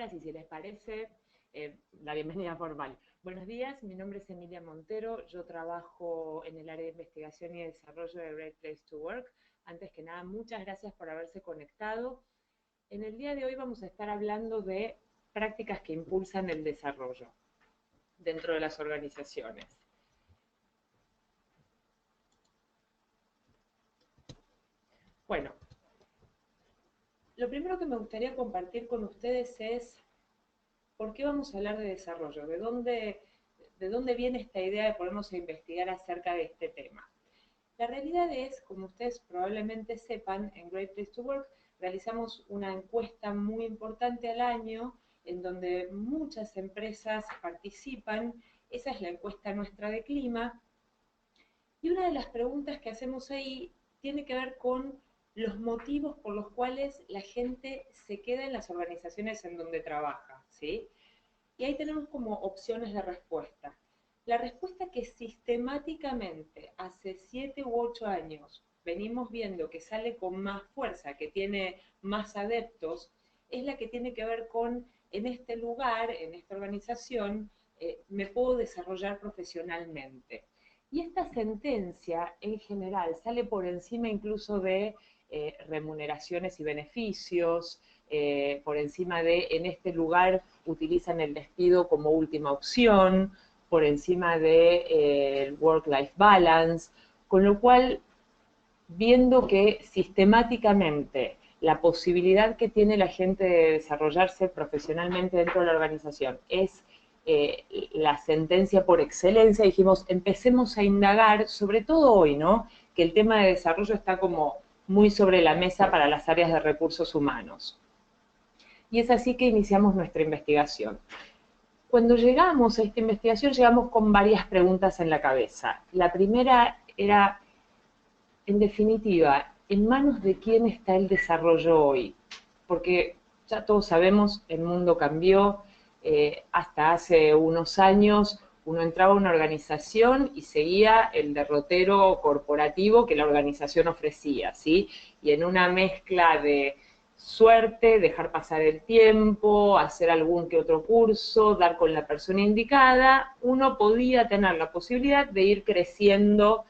cámaras y si les parece, la bienvenida formal. Buenos días, mi nombre es Emilia Montero, yo trabajo en el área de investigación y desarrollo de Great Place to Work. Antes que nada, muchas gracias por haberse conectado. En el día de hoy vamos a estar hablando de prácticas que impulsan el desarrollo dentro de las organizaciones. Bueno, lo primero que me gustaría compartir con ustedes es por qué vamos a hablar de desarrollo, de dónde viene esta idea de ponernos a investigar acerca de este tema. La realidad es, como ustedes probablemente sepan, en Great Place to Work realizamos una encuesta muy importante al año en donde muchas empresas participan. Esa es la encuesta nuestra de clima. Y una de las preguntas que hacemos ahí tiene que ver con los motivos por los cuales la gente se queda en las organizaciones en donde trabaja, ¿sí? Y ahí tenemos como opciones de respuesta. La respuesta que sistemáticamente hace 7 u 8 años venimos viendo que sale con más fuerza, que tiene más adeptos, es la que tiene que ver con, en este lugar, en esta organización, me puedo desarrollar profesionalmente. Y esta sentencia, en general, sale por encima incluso de remuneraciones y beneficios, por encima de, en este lugar, utilizan el despido como última opción, por encima de work-life balance, con lo cual, viendo que sistemáticamente la posibilidad que tiene la gente de desarrollarse profesionalmente dentro de la organización es la sentencia por excelencia, dijimos, empecemos a indagar, sobre todo hoy, ¿no? Que el tema de desarrollo está como muy sobre la mesa para las áreas de recursos humanos. Y es así que iniciamos nuestra investigación. Cuando llegamos a esta investigación, llegamos con varias preguntas en la cabeza. La primera era, en definitiva, ¿en manos de quién está el desarrollo hoy? Porque ya todos sabemos, el mundo cambió. Hasta hace unos años uno entraba a una organización y seguía el derrotero corporativo que la organización ofrecía, ¿sí? Y en una mezcla de suerte, dejar pasar el tiempo, hacer algún que otro curso, dar con la persona indicada, uno podía tener la posibilidad de ir creciendo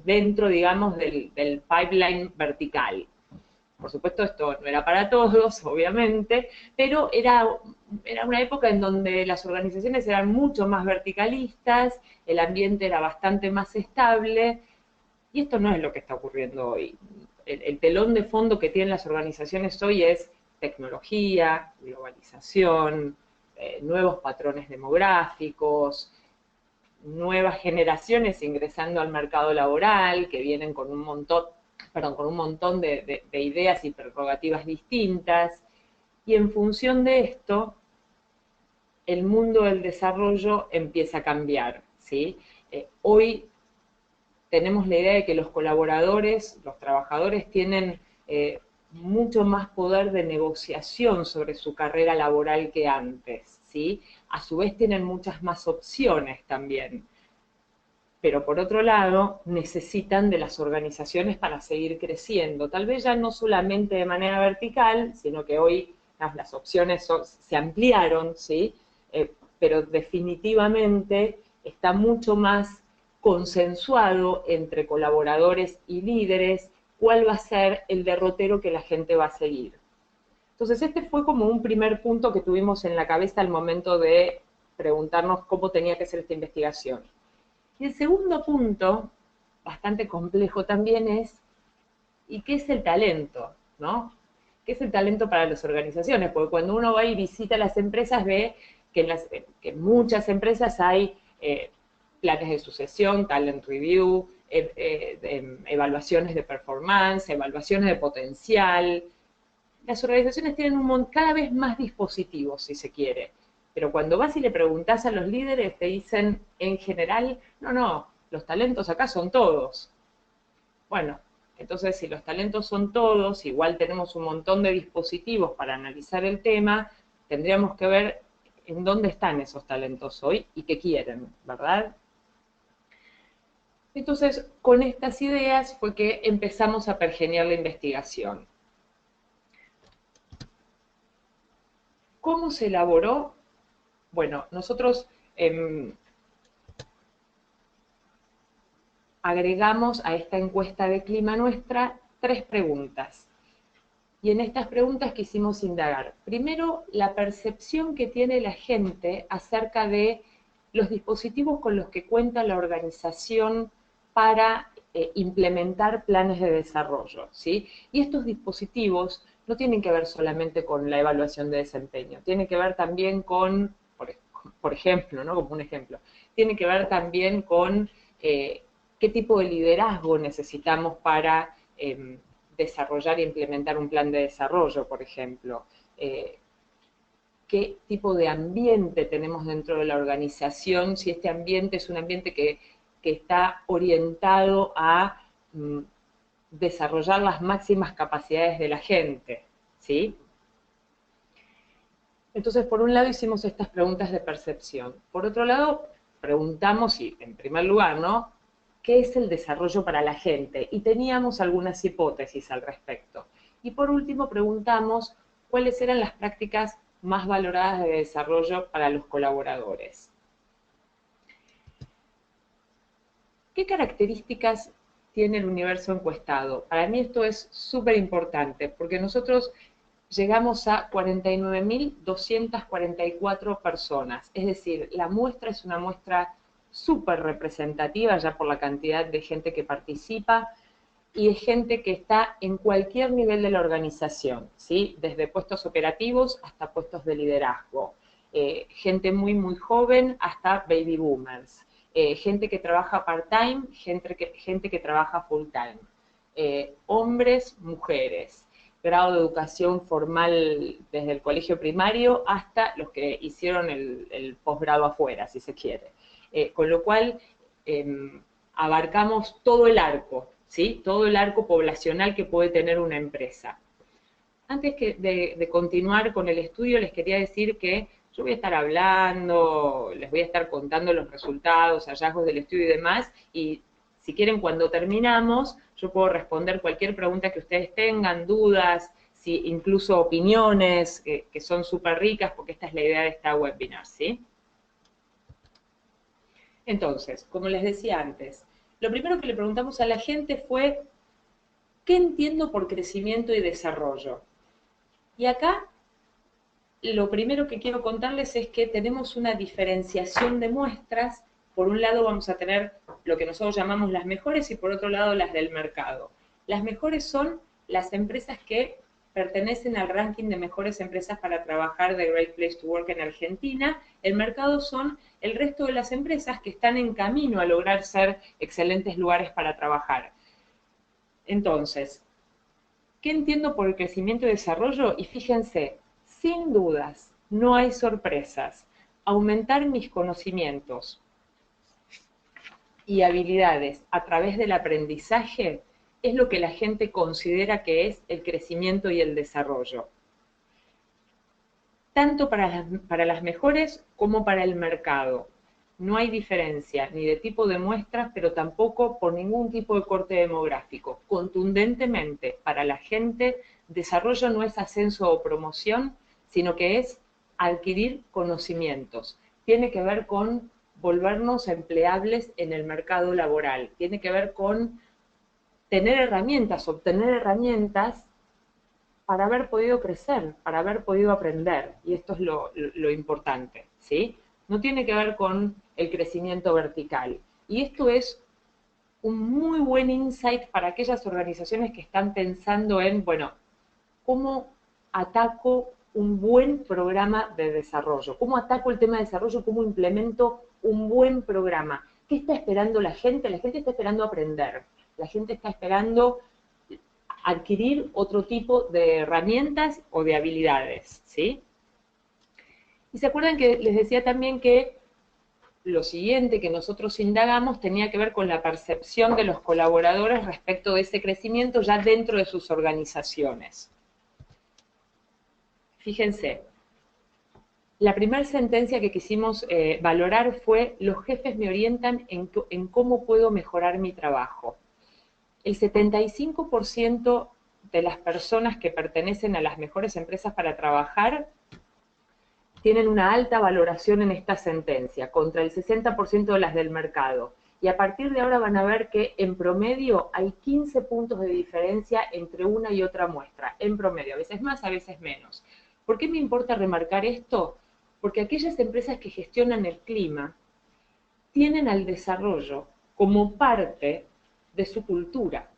dentro, digamos, del pipeline vertical. Por supuesto, esto no era para todos, obviamente, pero era una época en donde las organizaciones eran mucho más verticalistas, el ambiente era bastante más estable, y esto no es lo que está ocurriendo hoy. El telón de fondo que tienen las organizaciones hoy es tecnología, globalización, nuevos patrones demográficos, nuevas generaciones ingresando al mercado laboral, que vienen con un montón de ideas y prerrogativas distintas, y en función de esto, el mundo del desarrollo empieza a cambiar, ¿sí? Hoy tenemos la idea de que los colaboradores, los trabajadores, tienen mucho más poder de negociación sobre su carrera laboral que antes, ¿sí? A su vez tienen muchas más opciones también. Pero por otro lado, necesitan de las organizaciones para seguir creciendo. Tal vez ya no solamente de manera vertical, sino que hoy las opciones se ampliaron, ¿sí? Pero definitivamente está mucho más consensuado entre colaboradores y líderes cuál va a ser el derrotero que la gente va a seguir. Entonces, este fue como un primer punto que tuvimos en la cabeza al momento de preguntarnos cómo tenía que ser esta investigación. Y el segundo punto, bastante complejo también, es ¿y qué es el talento? ¿No? ¿Qué es el talento para las organizaciones? Porque cuando uno va y visita las empresas ve que en muchas empresas hay planes de sucesión, talent review, evaluaciones de performance, evaluaciones de potencial. Las organizaciones tienen cada vez más dispositivos, si se quiere. Pero cuando vas y le preguntás a los líderes, te dicen en general, no, los talentos acá son todos. Bueno, entonces si los talentos son todos, igual tenemos un montón de dispositivos para analizar el tema, tendríamos que ver en dónde están esos talentos hoy y qué quieren, ¿verdad? Entonces, con estas ideas fue que empezamos a pergeñar la investigación. ¿Cómo se elaboró? Bueno, nosotros agregamos a esta encuesta de clima nuestra 3 preguntas. Y en estas preguntas quisimos indagar, primero, la percepción que tiene la gente acerca de los dispositivos con los que cuenta la organización para implementar planes de desarrollo, ¿sí? Y estos dispositivos no tienen que ver solamente con la evaluación de desempeño, tienen que ver también con, por ejemplo, ¿no? Como un ejemplo, tienen que ver también con qué tipo de liderazgo necesitamos para desarrollar e implementar un plan de desarrollo, por ejemplo. Qué tipo de ambiente tenemos dentro de la organización, si este ambiente es un ambiente que está orientado a desarrollar las máximas capacidades de la gente, ¿sí? Entonces, por un lado hicimos estas preguntas de percepción. Por otro lado, preguntamos, y en primer lugar, ¿no? ¿Qué es el desarrollo para la gente? Y teníamos algunas hipótesis al respecto. Y por último, preguntamos cuáles eran las prácticas más valoradas de desarrollo para los colaboradores. ¿Qué características tiene el universo encuestado? Para mí esto es súper importante, porque nosotros llegamos a 49.244 personas, es decir, la muestra es una muestra súper representativa ya por la cantidad de gente que participa y es gente que está en cualquier nivel de la organización, ¿sí? Desde puestos operativos hasta puestos de liderazgo, gente muy, muy joven hasta baby boomers, gente que trabaja part-time, gente que trabaja full-time, hombres, mujeres, grado de educación formal desde el colegio primario hasta los que hicieron el posgrado afuera, si se quiere. Con lo cual, abarcamos todo el arco, ¿sí? Todo el arco poblacional que puede tener una empresa. Antes de continuar con el estudio, les quería decir que yo voy a estar hablando, les voy a estar contando los resultados, hallazgos del estudio y demás, y si quieren, cuando terminamos, yo puedo responder cualquier pregunta que ustedes tengan, dudas, si, incluso opiniones, que son súper ricas, porque esta es la idea de esta webinar, ¿sí? Entonces, como les decía antes, lo primero que le preguntamos a la gente fue, ¿qué entiendo por crecimiento y desarrollo? Y acá, lo primero que quiero contarles es que tenemos una diferenciación de muestras. Por un lado vamos a tener lo que nosotros llamamos las mejores y por otro lado las del mercado. Las mejores son las empresas que pertenecen al ranking de mejores empresas para trabajar de Great Place to Work en Argentina. El mercado son el resto de las empresas que están en camino a lograr ser excelentes lugares para trabajar. Entonces, ¿qué entiendo por el crecimiento y desarrollo? Y fíjense, sin dudas, no hay sorpresas. Aumentar mis conocimientos y habilidades a través del aprendizaje es lo que la gente considera que es el crecimiento y el desarrollo. Tanto para las mejores como para el mercado. No hay diferencia ni de tipo de muestras, pero tampoco por ningún tipo de corte demográfico. Contundentemente, para la gente, desarrollo no es ascenso o promoción, sino que es adquirir conocimientos. Tiene que ver con volvernos empleables en el mercado laboral. Tiene que ver con tener herramientas, obtener herramientas para haber podido crecer, para haber podido aprender. Y esto es lo importante, ¿sí? No tiene que ver con el crecimiento vertical. Y esto es un muy buen insight para aquellas organizaciones que están pensando en, bueno, ¿cómo ataco un buen programa de desarrollo? ¿Cómo ataco el tema de desarrollo? ¿Cómo implemento un buen programa? ¿Qué está esperando la gente? La gente está esperando aprender. La gente está esperando adquirir otro tipo de herramientas o de habilidades, ¿sí? Y se acuerdan que les decía también que lo siguiente que nosotros indagamos tenía que ver con la percepción de los colaboradores respecto de ese crecimiento ya dentro de sus organizaciones. Fíjense, la primera sentencia que quisimos valorar fue: los jefes me orientan en cómo puedo mejorar mi trabajo. El 75% de las personas que pertenecen a las mejores empresas para trabajar tienen una alta valoración en esta sentencia, contra el 60% de las del mercado. Y a partir de ahora van a ver que en promedio hay 15 puntos de diferencia entre una y otra muestra, en promedio, a veces más, a veces menos. ¿Por qué me importa remarcar esto? Porque aquellas empresas que gestionan el clima tienen al desarrollo como parte de su cultura,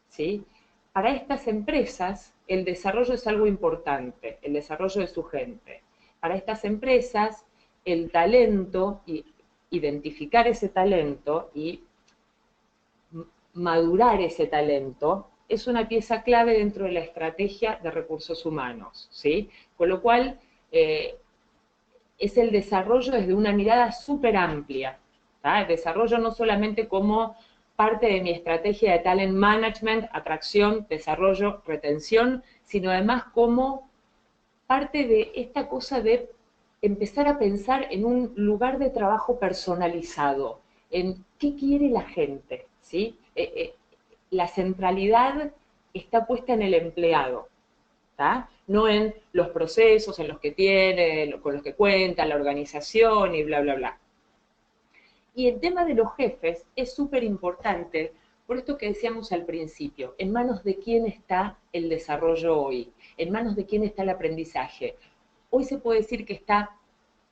¿sí? Para estas empresas, el desarrollo es algo importante, el desarrollo de su gente. Para estas empresas, el talento y identificar ese talento y madurar ese talento es una pieza clave dentro de la estrategia de recursos humanos, ¿sí? Con lo cual, es el desarrollo desde una mirada súper amplia. ¿tá? El desarrollo no solamente como parte de mi estrategia de talent management, atracción, desarrollo, retención, sino además como parte de esta cosa de empezar a pensar en un lugar de trabajo personalizado, en qué quiere la gente, ¿sí? La centralidad está puesta en el empleado, ¿tá? No en los procesos, en los que tiene, con los que cuenta, la organización y bla, bla, bla. Y el tema de los jefes es súper importante, por esto que decíamos al principio, en manos de quién está el desarrollo hoy, en manos de quién está el aprendizaje. Hoy se puede decir que está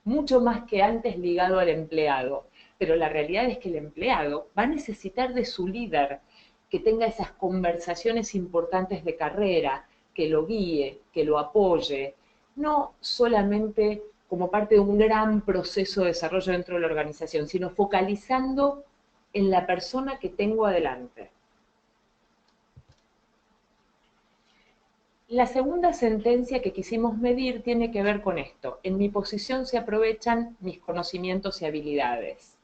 mucho más que antes ligado al empleado, pero la realidad es que el empleado va a necesitar de su líder que tenga esas conversaciones importantes de carrera, que lo guíe, que lo apoye, no solamente como parte de un gran proceso de desarrollo dentro de la organización, sino focalizando en la persona que tengo adelante. La segunda sentencia que quisimos medir tiene que ver con esto. En mi posición se aprovechan mis conocimientos y habilidades.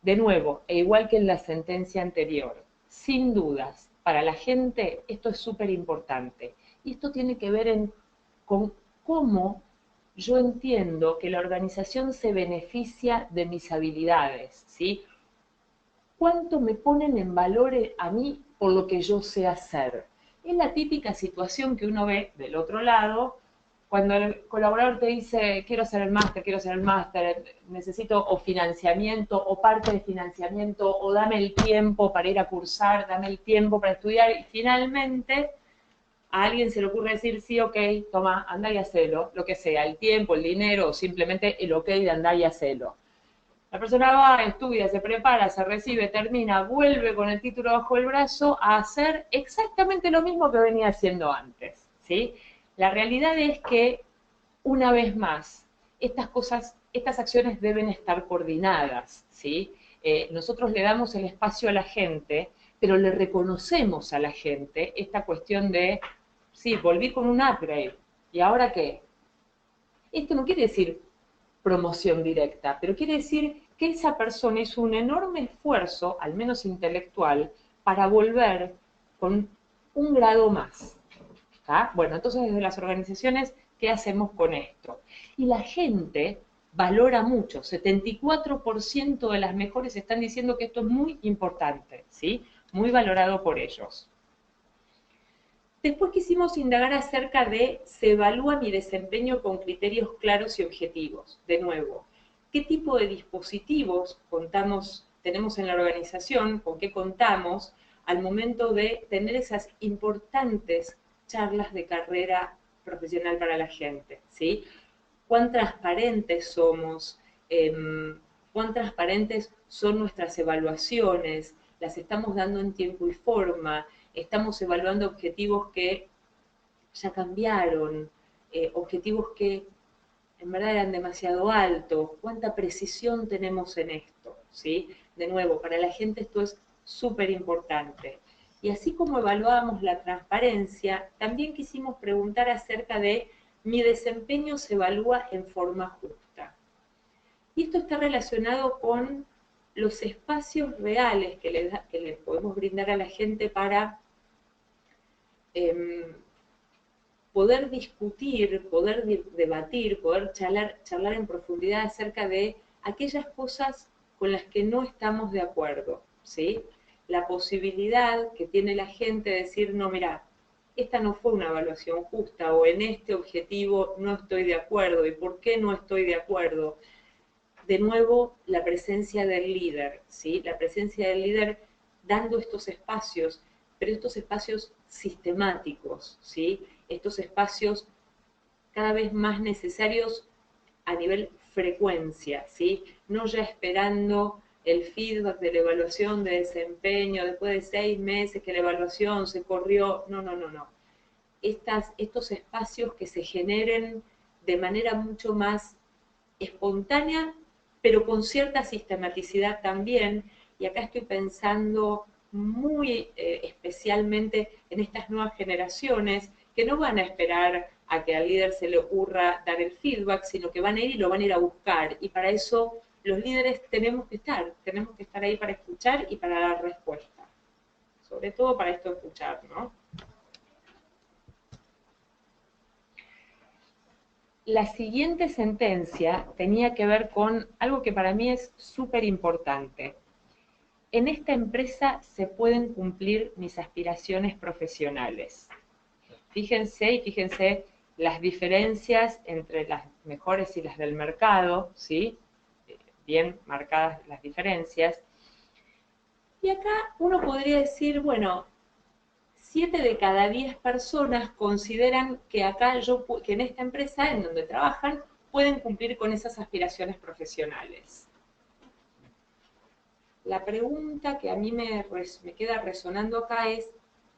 De nuevo, e igual que en la sentencia anterior, sin dudas, para la gente esto es súper importante. Y esto tiene que ver con cómo yo entiendo que la organización se beneficia de mis habilidades, ¿sí? ¿Cuánto me ponen en valor a mí por lo que yo sé hacer? Es la típica situación que uno ve del otro lado cuando el colaborador te dice, quiero hacer el máster, necesito o financiamiento o parte de financiamiento o dame el tiempo para ir a cursar, dame el tiempo para estudiar y finalmente a alguien se le ocurre decir, sí, ok, toma, anda y hacelo, lo que sea, el tiempo, el dinero o simplemente el ok de andar y hacelo. La persona va, estudia, se prepara, se recibe, termina, vuelve con el título bajo el brazo a hacer exactamente lo mismo que venía haciendo antes, ¿sí? La realidad es que, una vez más, estas acciones deben estar coordinadas, ¿sí? Nosotros le damos el espacio a la gente, pero le reconocemos a la gente esta cuestión de, sí, volví con un upgrade, ¿y ahora qué? Esto no quiere decir promoción directa, pero quiere decir que esa persona hizo un enorme esfuerzo, al menos intelectual, para volver con un grado más. ¿tá? Bueno, entonces desde las organizaciones, ¿qué hacemos con esto? Y la gente valora mucho, 74% de las mejores están diciendo que esto es muy importante, ¿sí? Muy valorado por ellos. Después quisimos indagar acerca de se evalúa mi desempeño con criterios claros y objetivos. De nuevo, ¿qué tipo de dispositivos tenemos en la organización, con qué contamos al momento de tener esas importantes charlas de carrera profesional para la gente? ¿sí? ¿Cuán transparentes somos? ¿Cuán transparentes son nuestras evaluaciones? ¿Las estamos dando en tiempo y forma? Estamos evaluando objetivos que ya cambiaron, objetivos que en verdad eran demasiado altos, cuánta precisión tenemos en esto, ¿sí? De nuevo, para la gente esto es súper importante. Y así como evaluábamos la transparencia, también quisimos preguntar acerca de mi desempeño se evalúa en forma justa. Y esto está relacionado con los espacios reales que le podemos brindar a la gente para poder discutir, poder debatir, poder charlar en profundidad acerca de aquellas cosas con las que no estamos de acuerdo, ¿sí? La posibilidad que tiene la gente de decir, no, mira, esta no fue una evaluación justa, o en este objetivo no estoy de acuerdo, ¿y por qué no estoy de acuerdo? De nuevo, la presencia del líder, ¿sí? La presencia del líder dando estos espacios, pero estos espacios sistemáticos, ¿sí? Estos espacios cada vez más necesarios a nivel frecuencia, ¿sí? No ya esperando el feedback de la evaluación de desempeño después de 6 meses que la evaluación se corrió, no, no, no, no. Estos espacios que se generen de manera mucho más espontánea, pero con cierta sistematicidad también, y acá estoy pensando muy especialmente en estas nuevas generaciones que no van a esperar a que al líder se le ocurra dar el feedback, sino que van a ir y lo van a ir a buscar, y para eso los líderes tenemos que estar ahí para escuchar y para dar respuesta, sobre todo para esto de escuchar, ¿no? La siguiente sentencia tenía que ver con algo que para mí es súper importante. En esta empresa se pueden cumplir mis aspiraciones profesionales. Fíjense las diferencias entre las mejores y las del mercado, ¿sí? Bien marcadas las diferencias. Y acá uno podría decir, bueno, 7 de cada 10 personas consideran que que en esta empresa en donde trabajan pueden cumplir con esas aspiraciones profesionales. La pregunta que a mí me queda resonando acá es,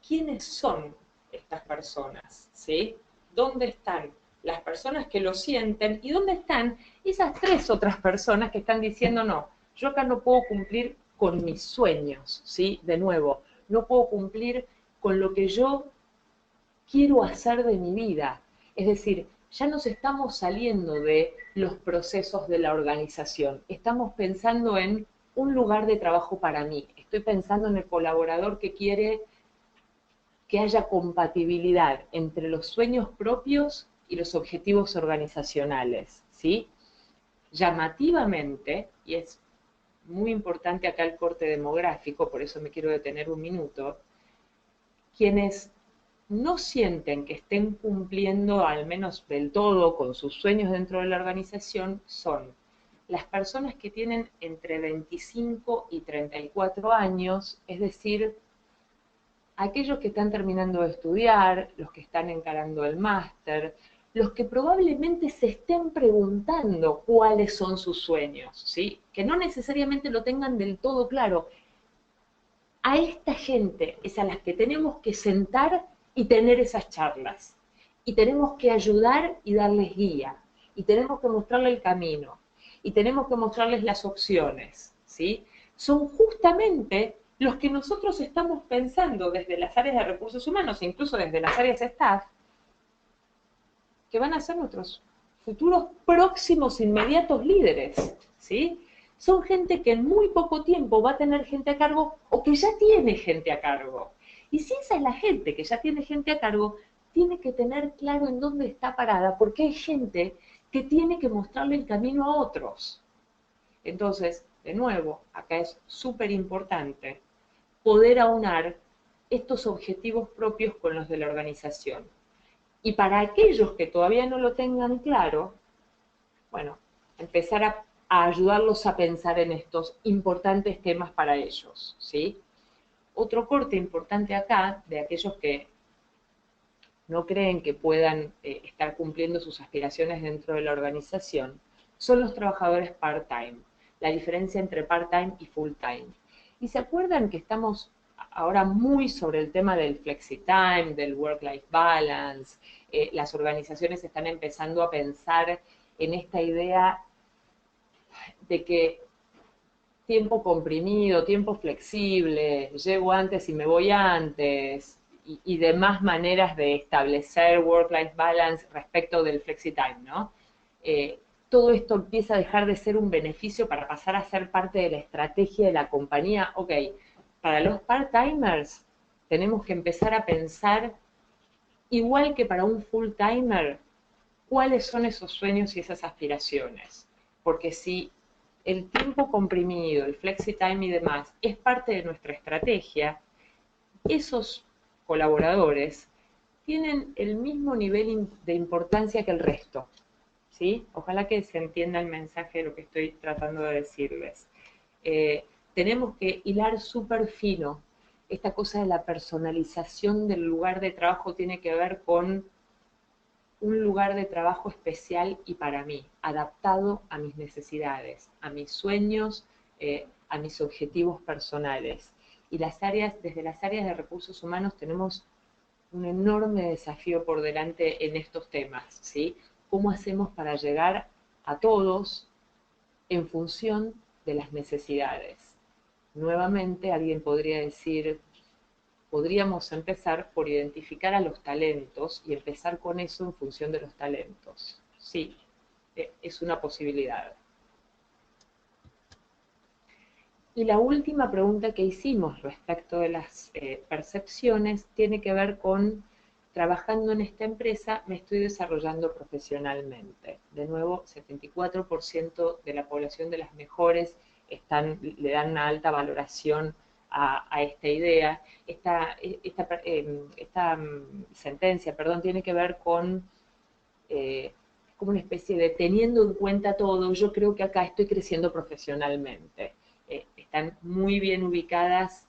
¿quiénes son estas personas? ¿Sí? ¿Dónde están las personas que lo sienten y dónde están esas 3 otras personas que están diciendo, no, yo acá no puedo cumplir con mis sueños, ¿sí? De nuevo, no puedo cumplir con lo que yo quiero hacer de mi vida? Es decir, ya nos estamos saliendo de los procesos de la organización, estamos pensando en un lugar de trabajo para mí, estoy pensando en el colaborador que quiere que haya compatibilidad entre los sueños propios y los objetivos organizacionales, ¿sí? Llamativamente, y es muy importante acá el corte demográfico, por eso me quiero detener un minuto, quienes no sienten que estén cumpliendo al menos del todo con sus sueños dentro de la organización son las personas que tienen entre 25 y 34 años, es decir, aquellos que están terminando de estudiar, los que están encarando el máster, los que probablemente se estén preguntando cuáles son sus sueños, ¿sí? Que no necesariamente lo tengan del todo claro. A esta gente es a las que tenemos que sentar y tener esas charlas. Y tenemos que ayudar y darles guía. Y tenemos que mostrarles el camino. Y tenemos que mostrarles las opciones, ¿sí? Son justamente los que nosotros estamos pensando desde las áreas de recursos humanos, incluso desde las áreas staff, que van a ser nuestros futuros próximos inmediatos líderes, ¿sí? Son gente que en muy poco tiempo va a tener gente a cargo o que ya tiene gente a cargo. Y si esa es la gente que ya tiene gente a cargo, tiene que tener claro en dónde está parada, porque hay gente que tiene que mostrarle el camino a otros. Entonces, de nuevo, acá es súper importante poder aunar estos objetivos propios con los de la organización. Y para aquellos que todavía no lo tengan claro, bueno, empezar a ayudarlos a pensar en estos importantes temas para ellos, ¿sí? Otro corte importante acá, de aquellos que no creen que puedan estar cumpliendo sus aspiraciones dentro de la organización, son los trabajadores part-time, la diferencia entre part-time y full-time. Y se acuerdan que estamos ahora muy sobre el tema del flexi-time, del work-life balance, las organizaciones están empezando a pensar en esta idea de que tiempo comprimido, tiempo flexible, llego antes y me voy antes, y demás maneras de establecer work-life balance respecto del flexi-time, ¿no? Todo esto empieza a dejar de ser un beneficio para pasar a ser parte de la estrategia de la compañía. Ok, para los part-timers tenemos que empezar a pensar, igual que para un full-timer, cuáles son esos sueños y esas aspiraciones. Porque si el tiempo comprimido, el flexi-time y demás es parte de nuestra estrategia, esos colaboradores tienen el mismo nivel de importancia que el resto, ¿sí? Ojalá que se entienda el mensaje de lo que estoy tratando de decirles. Tenemos que hilar súper fino. Esta cosa de la personalización del lugar de trabajo tiene que ver con un lugar de trabajo especial y para mí, adaptado a mis necesidades, a mis sueños, a mis objetivos personales. Y desde las áreas de recursos humanos tenemos un enorme desafío por delante en estos temas, ¿sí? ¿Cómo hacemos para llegar a todos en función de las necesidades? Nuevamente, alguien podría decir, podríamos empezar por identificar a los talentos y empezar con eso en función de los talentos. Sí, es una posibilidad. Y la última pregunta que hicimos respecto de las percepciones tiene que ver con, trabajando en esta empresa, me estoy desarrollando profesionalmente. De nuevo, 74% de la población de las mejores le dan una alta valoración a esta idea. Esta sentencia, perdón, tiene que ver con como una especie de teniendo en cuenta todo, yo creo que acá estoy creciendo profesionalmente. Están muy bien ubicadas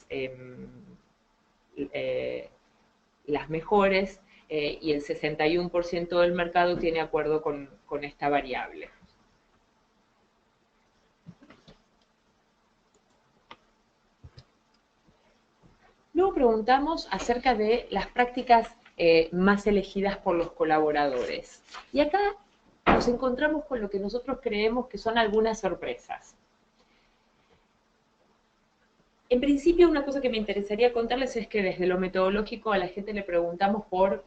eh, las mejores y el 61% del mercado tiene acuerdo con esta variable. Luego preguntamos acerca de las prácticas más elegidas por los colaboradores. Y acá nos encontramos con lo que nosotros creemos que son algunas sorpresas. En principio, una cosa que me interesaría contarles es que desde lo metodológico a la gente le preguntamos por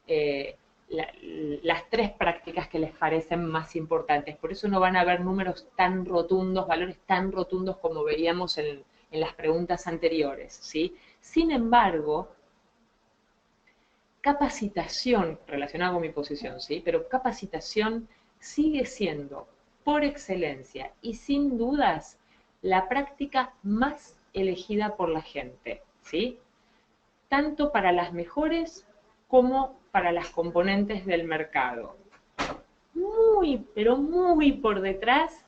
eh, las 3 prácticas que les parecen más importantes. Por eso no van a ver números tan rotundos, valores tan rotundos como veíamos en las preguntas anteriores, ¿sí? Sin embargo, capacitación, relacionada con mi posición, ¿sí? Pero capacitación sigue siendo, por excelencia y sin dudas, la práctica más elegida por la gente, ¿sí? Tanto para las mejores como para las componentes del mercado. Muy, pero muy por detrás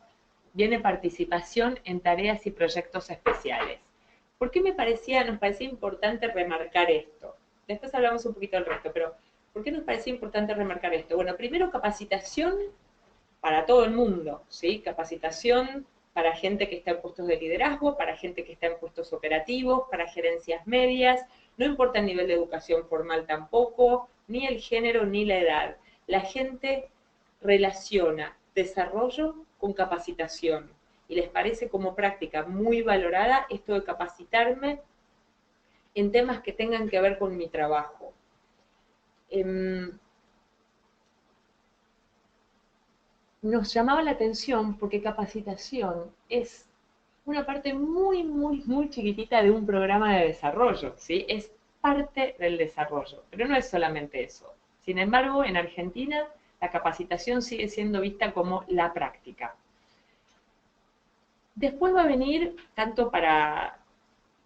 viene participación en tareas y proyectos especiales. ¿Por qué nos parecía importante remarcar esto? Después hablamos un poquito del resto, pero ¿por qué nos parecía importante remarcar esto? Bueno, primero capacitación para todo el mundo, ¿sí? Capacitación para gente que está en puestos de liderazgo, para gente que está en puestos operativos, para gerencias medias, no importa el nivel de educación formal tampoco, ni el género ni la edad. La gente relaciona desarrollo con capacitación y les parece como práctica muy valorada esto de capacitarme en temas que tengan que ver con mi trabajo. Nos llamaba la atención porque capacitación es una parte muy, muy, muy chiquitita de un programa de desarrollo, ¿sí? Es parte del desarrollo, pero no es solamente eso. Sin embargo, en Argentina la capacitación sigue siendo vista como la práctica. Después va a venir, tanto para,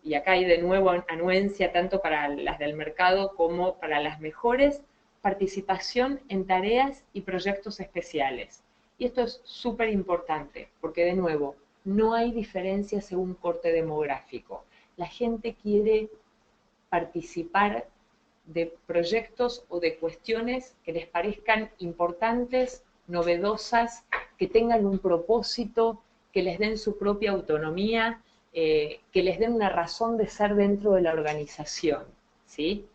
y acá hay de nuevo anuencia, tanto para las del mercado como para las mejores, participación en tareas y proyectos especiales. Y esto es súper importante, porque de nuevo, no hay diferencia según corte demográfico. La gente quiere participar de proyectos o de cuestiones que les parezcan importantes, novedosas, que tengan un propósito, que les den su propia autonomía, que les den una razón de ser dentro de la organización, ¿sí?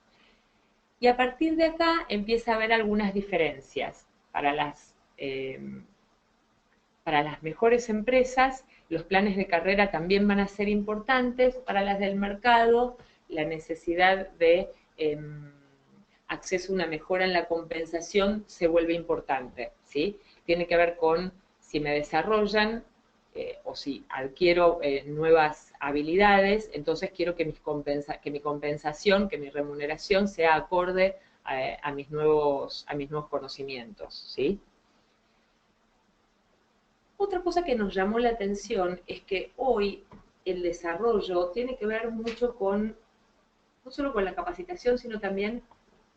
Y a partir de acá empieza a haber algunas diferencias. Para las mejores empresas, los planes de carrera también van a ser importantes. Para las del mercado, la necesidad de acceso a una mejora en la compensación se vuelve importante, ¿sí? Tiene que ver con si me desarrollan o si adquiero nuevas habilidades, entonces quiero que mi compensación, que mi remuneración sea acorde a mis nuevos conocimientos, ¿sí? Otra cosa que nos llamó la atención es que hoy el desarrollo tiene que ver mucho con no solo con la capacitación, sino también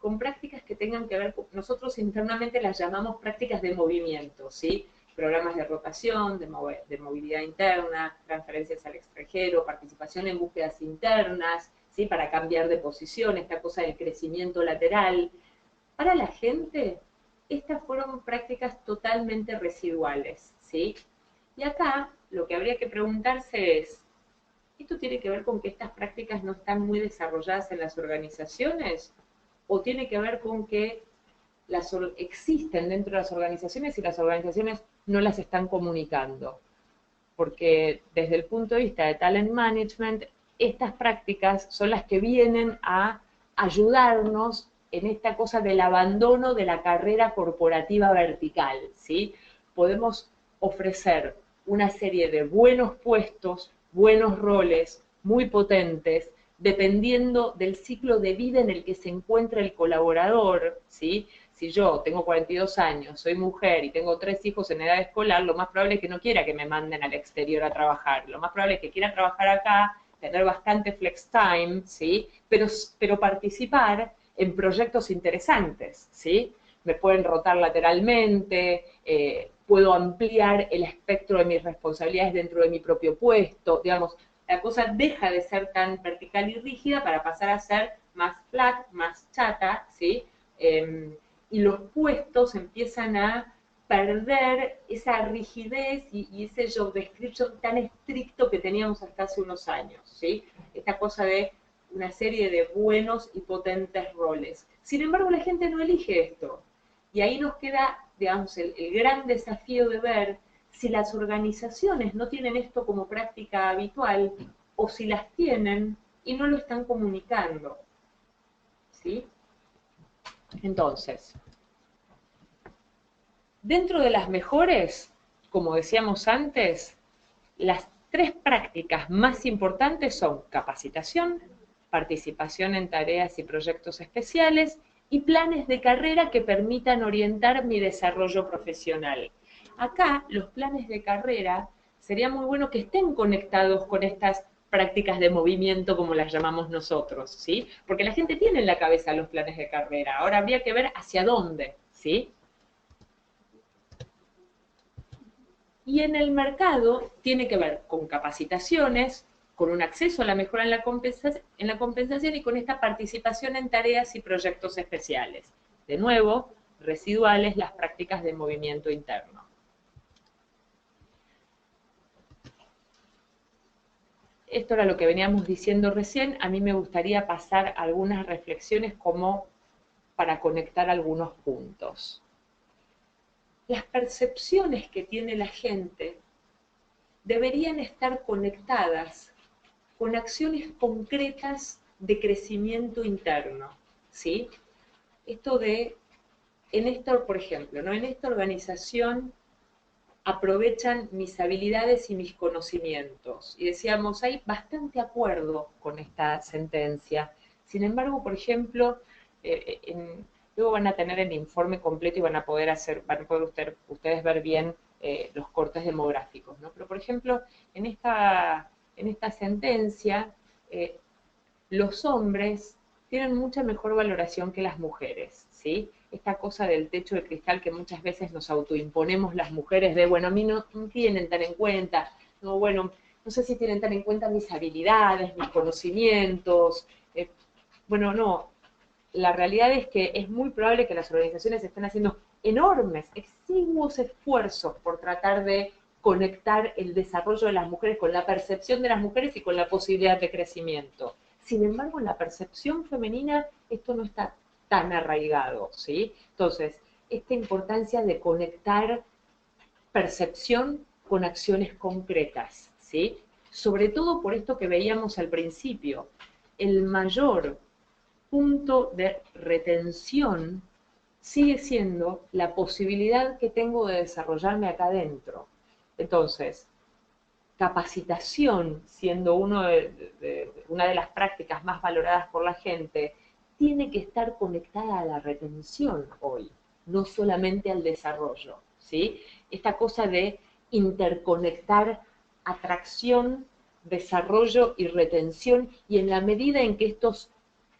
con prácticas que tengan que ver, nosotros internamente las llamamos prácticas de movimiento, ¿sí? Programas de rotación, de movilidad interna, transferencias al extranjero, participación en búsquedas internas, ¿sí? Para cambiar de posición, esta cosa del crecimiento lateral. Para la gente, estas fueron prácticas totalmente residuales, ¿sí? Y acá lo que habría que preguntarse es, ¿esto tiene que ver con que estas prácticas no están muy desarrolladas en las organizaciones? ¿O tiene que ver con que existen dentro de las organizaciones y las organizaciones no las están comunicando? Porque desde el punto de vista de talent management, estas prácticas son las que vienen a ayudarnos en esta cosa del abandono de la carrera corporativa vertical, ¿sí? Podemos ofrecer una serie de buenos puestos, buenos roles, muy potentes, dependiendo del ciclo de vida en el que se encuentra el colaborador, ¿sí? Si yo tengo 42 años, soy mujer y tengo 3 hijos en edad escolar, lo más probable es que no quiera que me manden al exterior a trabajar. Lo más probable es que quiera trabajar acá, tener bastante flex time, ¿sí? Pero participar en proyectos interesantes, ¿sí? Me pueden rotar lateralmente, puedo ampliar el espectro de mis responsabilidades dentro de mi propio puesto, digamos, la cosa deja de ser tan vertical y rígida para pasar a ser más flat, más chata, ¿sí? Y los puestos empiezan a perder esa rigidez y ese job description tan estricto que teníamos hasta hace unos años, ¿sí? Esta cosa de una serie de buenos y potentes roles. Sin embargo, la gente no elige esto. Y ahí nos queda, digamos, el gran desafío de ver si las organizaciones no tienen esto como práctica habitual o si las tienen y no lo están comunicando, ¿sí? Entonces, dentro de las mejores, como decíamos antes, las 3 prácticas más importantes son capacitación, participación en tareas y proyectos especiales y planes de carrera que permitan orientar mi desarrollo profesional. Acá los planes de carrera sería muy bueno que estén conectados con estas prácticas de movimiento como las llamamos nosotros, ¿sí? Porque la gente tiene en la cabeza los planes de carrera, ahora habría que ver hacia dónde, ¿sí? Y en el mercado tiene que ver con capacitaciones, con un acceso a la mejora en la compensación y con esta participación en tareas y proyectos especiales. De nuevo, residuales las prácticas de movimiento interno. Esto era lo que veníamos diciendo recién. A mí me gustaría pasar algunas reflexiones como para conectar algunos puntos. Las percepciones que tiene la gente deberían estar conectadas con acciones concretas de crecimiento interno, ¿sí? Esto de, en esta, por ejemplo, ¿no? En esta organización aprovechan mis habilidades y mis conocimientos. Y decíamos, hay bastante acuerdo con esta sentencia. Sin embargo, por ejemplo, luego van a tener el informe completo y van a poder ustedes ver bien los cortes demográficos, ¿no? Pero, por ejemplo, en esta sentencia, los hombres tienen mucha mejor valoración que las mujeres, ¿sí? Esta cosa del techo de cristal que muchas veces nos autoimponemos las mujeres de, bueno, a mí no tienen tan en cuenta, no, bueno, no sé si tienen tan en cuenta mis habilidades, mis conocimientos, bueno, no, la realidad es que es muy probable que las organizaciones estén haciendo enormes, exiguos esfuerzos por tratar de conectar el desarrollo de las mujeres con la percepción de las mujeres y con la posibilidad de crecimiento. Sin embargo, en la percepción femenina esto no está tan arraigado, ¿sí? Entonces, esta importancia de conectar percepción con acciones concretas, ¿sí? Sobre todo por esto que veíamos al principio, el mayor punto de retención sigue siendo la posibilidad que tengo de desarrollarme acá adentro. Entonces, capacitación, siendo una de las prácticas más valoradas por la gente, tiene que estar conectada a la retención hoy, no solamente al desarrollo, ¿sí? Esta cosa de interconectar atracción, desarrollo y retención, y en la medida en que estos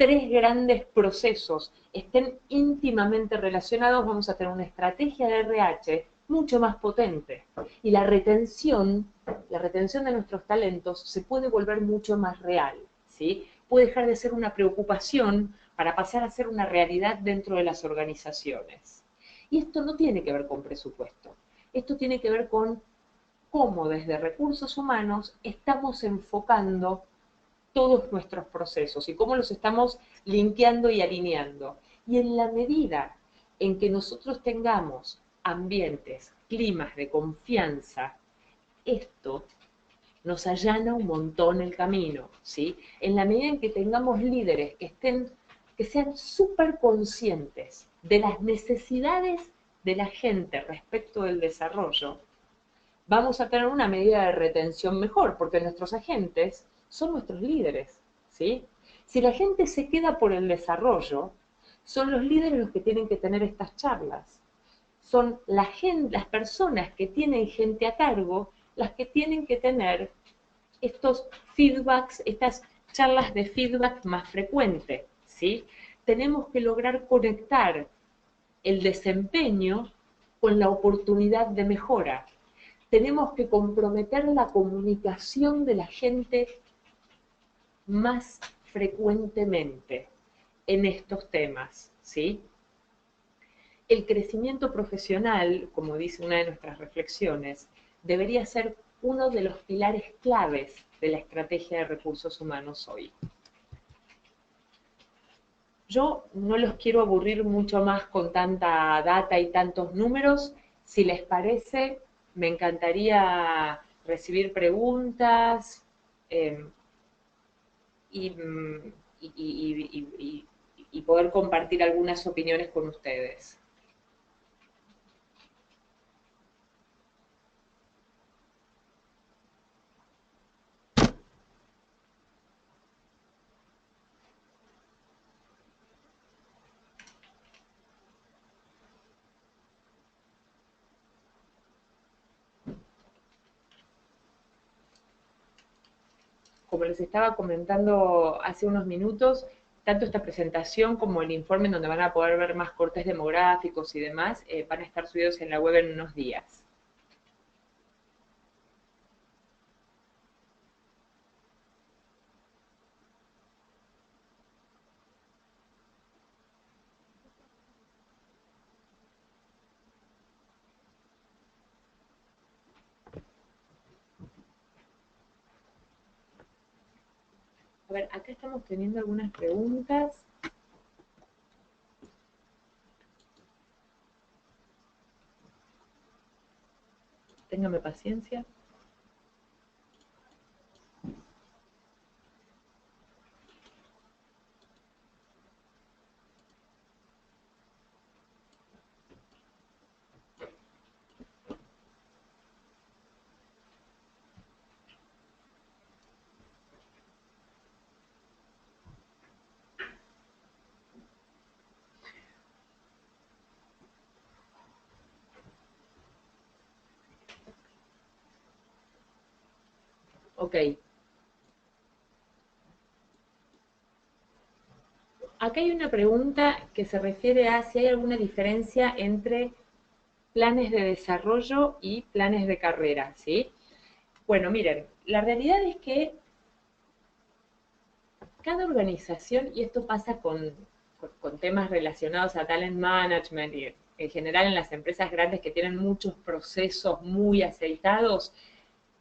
tres grandes procesos estén íntimamente relacionados, vamos a tener una estrategia de RH mucho más potente. Y la retención de nuestros talentos se puede volver mucho más real, ¿sí? Puede dejar de ser una preocupación para pasar a ser una realidad dentro de las organizaciones. Y esto no tiene que ver con presupuesto, esto tiene que ver con cómo desde recursos humanos estamos enfocando todos nuestros procesos y cómo los estamos linkeando y alineando. Y en la medida en que nosotros tengamos ambientes, climas de confianza, esto nos allana un montón el camino, ¿sí? En la medida en que tengamos líderes que sean súper conscientes de las necesidades de la gente respecto del desarrollo, vamos a tener una medida de retención mejor, porque nuestros agentes son nuestros líderes, ¿sí? Si la gente se queda por el desarrollo, son los líderes los que tienen que tener estas charlas. Son las personas que tienen gente a cargo las que tienen que tener estos feedbacks, estas charlas de feedback más frecuentes, ¿sí? Tenemos que lograr conectar el desempeño con la oportunidad de mejora. Tenemos que comprometer la comunicación de la gente más frecuentemente en estos temas, ¿sí? El crecimiento profesional, como dice una de nuestras reflexiones, debería ser uno de los pilares claves de la estrategia de recursos humanos hoy. Yo no los quiero aburrir mucho más con tanta data y tantos números. Si les parece, me encantaría recibir preguntas eh, y, y, y poder compartir algunas opiniones con ustedes. Como les estaba comentando hace unos minutos, tanto esta presentación como el informe en donde van a poder ver más cortes demográficos y demás, van a estar subidos en la web en unos días. A ver, acá estamos teniendo algunas preguntas. Téngame paciencia. Ok. Acá hay una pregunta que se refiere a si hay alguna diferencia entre planes de desarrollo y planes de carrera, ¿sí? Bueno, miren, la realidad es que cada organización, y esto pasa con temas relacionados a talent management y en general en las empresas grandes que tienen muchos procesos muy aceitados,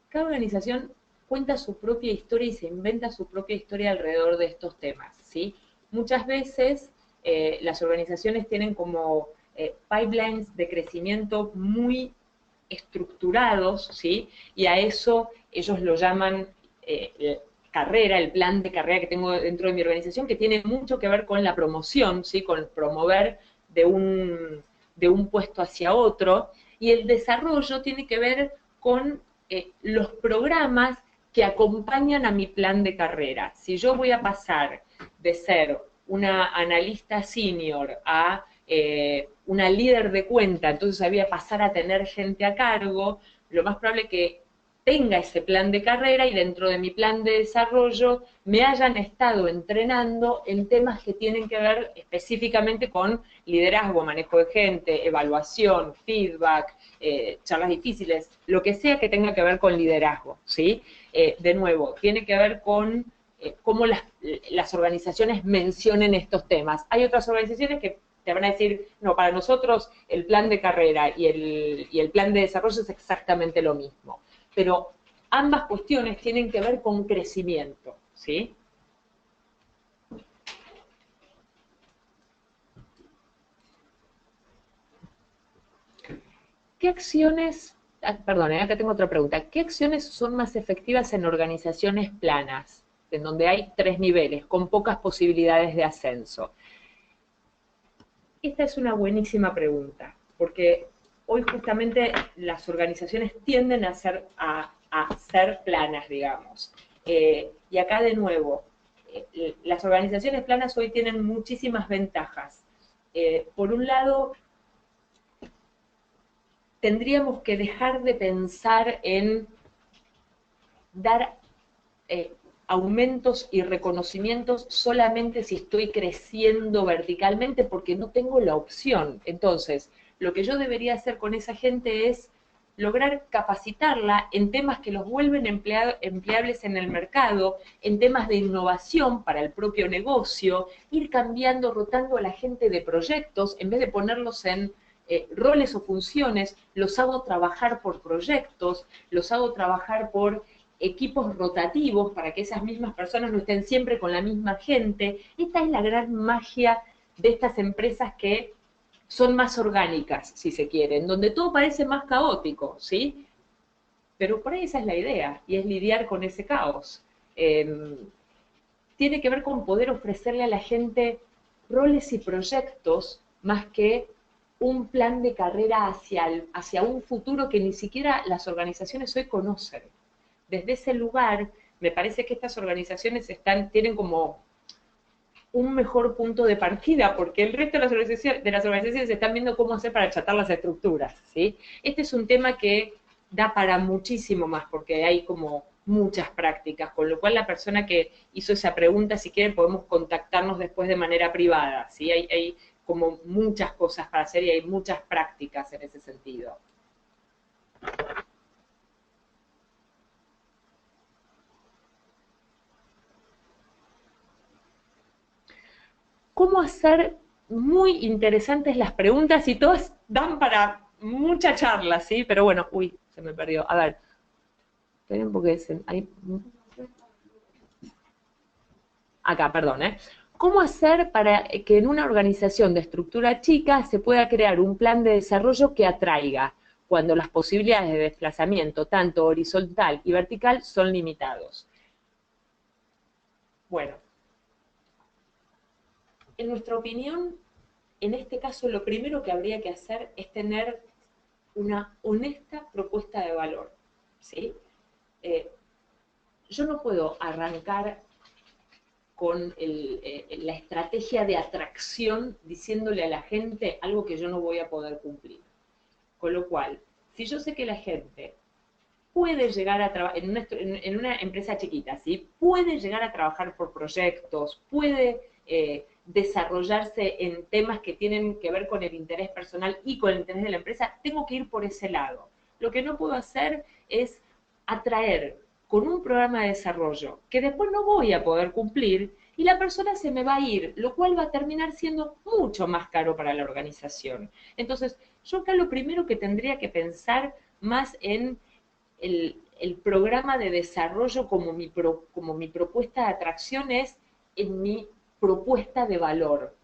cada organización cuenta su propia historia y se inventa su propia historia alrededor de estos temas, ¿sí? Muchas veces las organizaciones tienen como pipelines de crecimiento muy estructurados, ¿sí? Y a eso ellos lo llaman carrera, el plan de carrera que tengo dentro de mi organización, que tiene mucho que ver con la promoción, ¿sí? Con promover de un puesto hacia otro, y el desarrollo tiene que ver con los programas que acompañan a mi plan de carrera. Si yo voy a pasar de ser una analista senior a una líder de cuenta, entonces voy a pasar a tener gente a cargo, lo más probable que tenga ese plan de carrera y dentro de mi plan de desarrollo me hayan estado entrenando en temas que tienen que ver específicamente con liderazgo, manejo de gente, evaluación, feedback, charlas difíciles, lo que sea que tenga que ver con liderazgo, ¿sí? De nuevo, tiene que ver con cómo las organizaciones mencionen estos temas. Hay otras organizaciones que te van a decir, no, para nosotros el plan de carrera y el plan de desarrollo es exactamente lo mismo. Pero ambas cuestiones tienen que ver con crecimiento, ¿sí? ¿Qué acciones, perdón, acá tengo otra pregunta, ¿qué acciones son más efectivas en organizaciones planas, en donde hay 3 niveles, con pocas posibilidades de ascenso? Esta es una buenísima pregunta, porque hoy justamente las organizaciones tienden a ser planas, digamos. Y acá de nuevo, las organizaciones planas hoy tienen muchísimas ventajas. Por un lado, tendríamos que dejar de pensar en dar aumentos y reconocimientos solamente si estoy creciendo verticalmente porque no tengo la opción. Entonces, lo que yo debería hacer con esa gente es lograr capacitarla en temas que los vuelven empleables en el mercado, en temas de innovación para el propio negocio, ir cambiando, rotando a la gente de proyectos, en vez de ponerlos en roles o funciones, los hago trabajar por proyectos, los hago trabajar por equipos rotativos para que esas mismas personas no estén siempre con la misma gente. Esta es la gran magia de estas empresas que son más orgánicas, si se quiere, donde todo parece más caótico, ¿sí? Pero por ahí esa es la idea, y es lidiar con ese caos. Tiene que ver con poder ofrecerle a la gente roles y proyectos más que un plan de carrera hacia un futuro que ni siquiera las organizaciones hoy conocen. Desde ese lugar, me parece que estas organizaciones tienen como un mejor punto de partida, porque el resto de las organizaciones están viendo cómo hacer para achatar las estructuras, ¿sí? Este es un tema que da para muchísimo más, porque hay como muchas prácticas, con lo cual la persona que hizo esa pregunta, si quieren, podemos contactarnos después de manera privada, ¿sí? Hay como muchas cosas para hacer y hay muchas prácticas en ese sentido. Cómo hacer muy interesantes las preguntas y todas dan para mucha charla, ¿sí? Pero bueno, uy, se me perdió. A ver, esperen porque hay... Acá, perdón, ¿eh? ¿Cómo hacer para que en una organización de estructura chica se pueda crear un plan de desarrollo que atraiga cuando las posibilidades de desplazamiento, tanto horizontal y vertical, son limitados? Bueno, en nuestra opinión, en este caso lo primero que habría que hacer es tener una honesta propuesta de valor, ¿sí? Yo no puedo arrancar con la estrategia de atracción diciéndole a la gente algo que yo no voy a poder cumplir. Con lo cual, si yo sé que la gente puede llegar a trabajar en una empresa chiquita, ¿sí? Puede llegar a trabajar por proyectos, puede desarrollarse en temas que tienen que ver con el interés personal y con el interés de la empresa, tengo que ir por ese lado. Lo que no puedo hacer es atraer con un programa de desarrollo que después no voy a poder cumplir y la persona se me va a ir, lo cual va a terminar siendo mucho más caro para la organización. Entonces, yo acá lo primero que tendría que pensar más en el programa de desarrollo como mi propuesta de atracción es en mi propuesta de valor.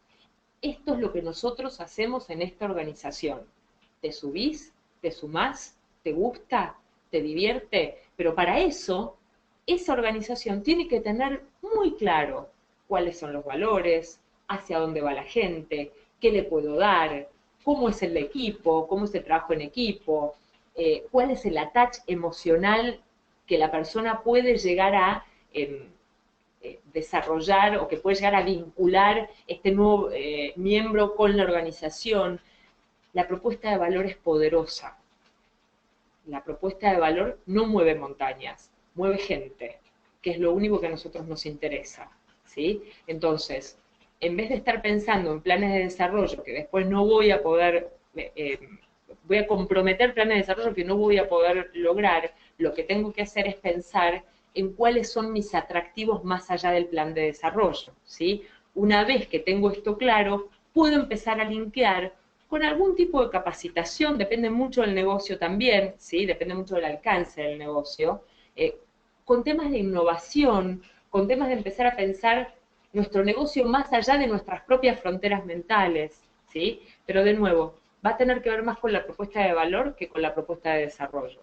Esto es lo que nosotros hacemos en esta organización. ¿Te subís? ¿Te sumás? ¿Te gusta? ¿Te divierte? Pero para eso, esa organización tiene que tener muy claro cuáles son los valores, hacia dónde va la gente, qué le puedo dar, cómo es el equipo, cómo es el trabajo en equipo, cuál es el attach emocional que la persona puede llegar a desarrollar o que puede llegar a vincular este nuevo miembro con la organización. La propuesta de valor es poderosa. la propuesta de valor no mueve montañas, mueve gente, que es lo único que a nosotros nos interesa, ¿sí? Entonces, en vez de estar pensando en planes de desarrollo que después no voy a poder, voy a comprometer planes de desarrollo que no voy a poder lograr, lo que tengo que hacer es pensar en cuáles son mis atractivos más allá del plan de desarrollo, ¿sí? Una vez que tengo esto claro, puedo empezar a linkear con algún tipo de capacitación, depende mucho del negocio también, ¿sí? Depende mucho del alcance del negocio, con temas de innovación, con temas de empezar a pensar nuestro negocio más allá de nuestras propias fronteras mentales, ¿sí? Pero de nuevo, va a tener que ver más con la propuesta de valor que con la propuesta de desarrollo.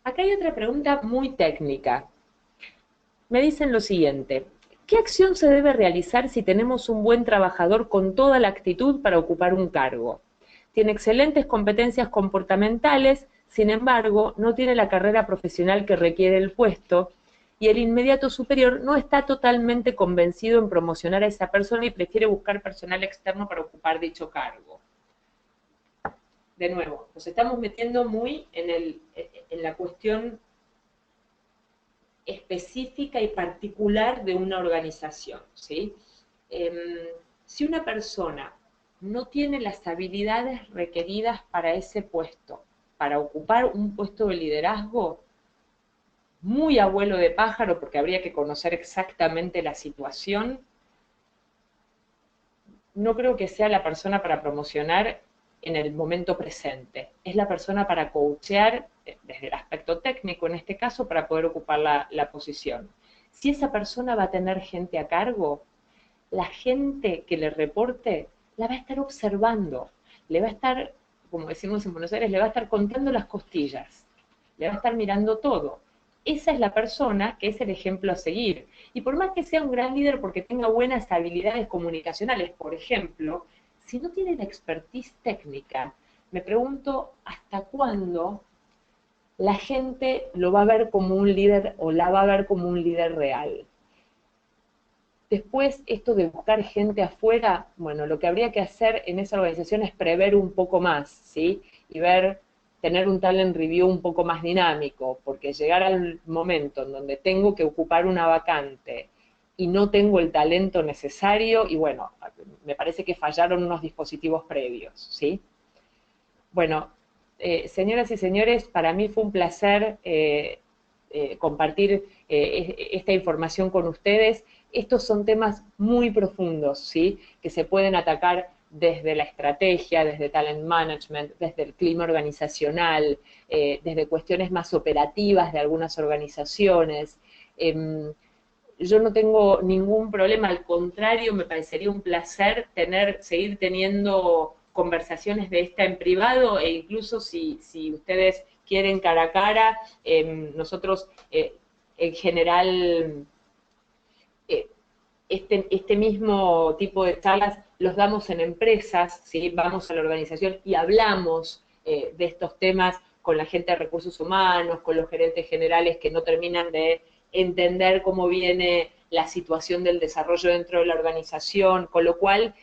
Acá hay otra pregunta muy técnica. Me dicen lo siguiente: ¿qué acción se debe realizar si tenemos un buen trabajador con toda la actitud para ocupar un cargo? Tiene excelentes competencias comportamentales, sin embargo, no tiene la carrera profesional que requiere el puesto y el inmediato superior no está totalmente convencido en promocionar a esa persona y prefiere buscar personal externo para ocupar dicho cargo. De nuevo, nos estamos metiendo muy en la cuestión específica y particular de una organización, ¿sí? Si una persona no tiene las habilidades requeridas para ese puesto, para ocupar un puesto de liderazgo, muy abuelo de pájaro, porque habría que conocer exactamente la situación, no creo que sea la persona para promocionar en el momento presente. Es la persona para coachear, desde el aspecto técnico en este caso, para poder ocupar la posición. Si esa persona va a tener gente a cargo, la gente que le reporte la va a estar observando, le va a estar, como decimos en Buenos Aires, le va a estar contando las costillas, le va a estar mirando todo. Esa es la persona que es el ejemplo a seguir. Y por más que sea un gran líder porque tenga buenas habilidades comunicacionales, por ejemplo, si no tiene la expertise técnica, me pregunto hasta cuándo la gente lo va a ver como un líder o la va a ver como un líder real. Después, esto de buscar gente afuera, bueno, lo que habría que hacer en esa organización es prever un poco más, ¿sí? Y ver, tener un talent review un poco más dinámico, porque llegar al momento en donde tengo que ocupar una vacante y no tengo el talento necesario, y bueno, me parece que fallaron unos dispositivos previos, ¿sí? Bueno, señoras y señores, para mí fue un placer compartir esta información con ustedes. Estos son temas muy profundos, ¿sí? Que se pueden atacar desde la estrategia, desde talent management, desde el clima organizacional, desde cuestiones más operativas de algunas organizaciones. Yo no tengo ningún problema, al contrario, me parecería un placer seguir teniendo conversaciones de esta en privado, e incluso si ustedes quieren cara a cara, nosotros en general este mismo tipo de charlas los damos en empresas, ¿sí? Vamos a la organización y hablamos de estos temas con la gente de recursos humanos, con los gerentes generales que no terminan de entender cómo viene la situación del desarrollo dentro de la organización, con lo cual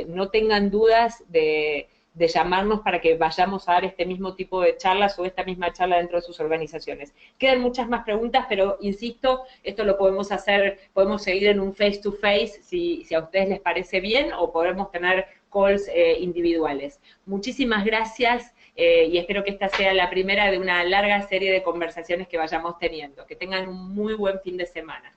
no tengan dudas de llamarnos para que vayamos a dar este mismo tipo de charlas o esta misma charla dentro de sus organizaciones. Quedan muchas más preguntas, pero insisto, esto lo podemos hacer, podemos seguir en un face to face si a ustedes les parece bien, o podemos tener calls individuales. Muchísimas gracias y espero que esta sea la primera de una larga serie de conversaciones que vayamos teniendo. Que tengan un muy buen fin de semana.